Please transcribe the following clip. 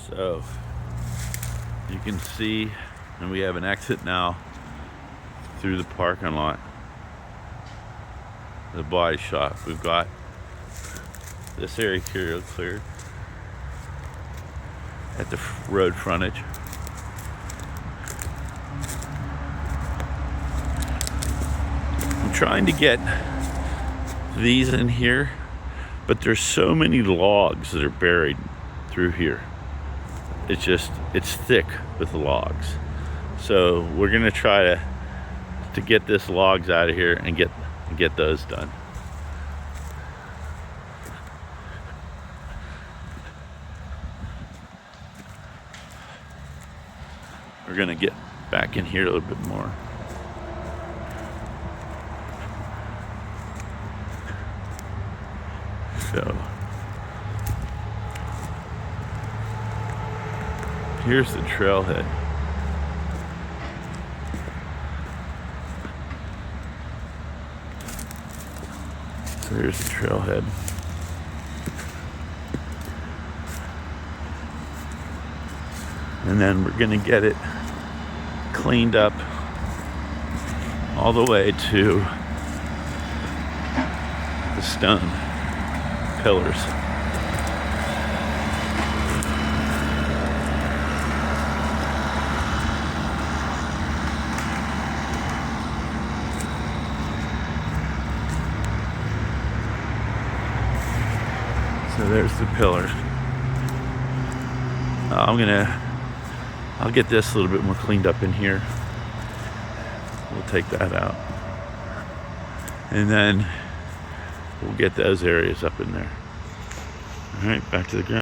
So you can see, and we have an exit now through the parking lot, the body shop. We've got this area here cleared at the road frontage. I'm trying to get these in here, but there's so many logs that are buried through here. It's thick with the logs. So we're gonna try to get this logs out of here and get those done. We're gonna get back in here a little bit more. So here's the trailhead. So here's the trailhead. And then we're gonna get it cleaned up all the way to the stone pillars. So there's the pillars. I'll get this a little bit more cleaned up in here. We'll take that out. And then we'll get those areas up in there. All right, back to the ground.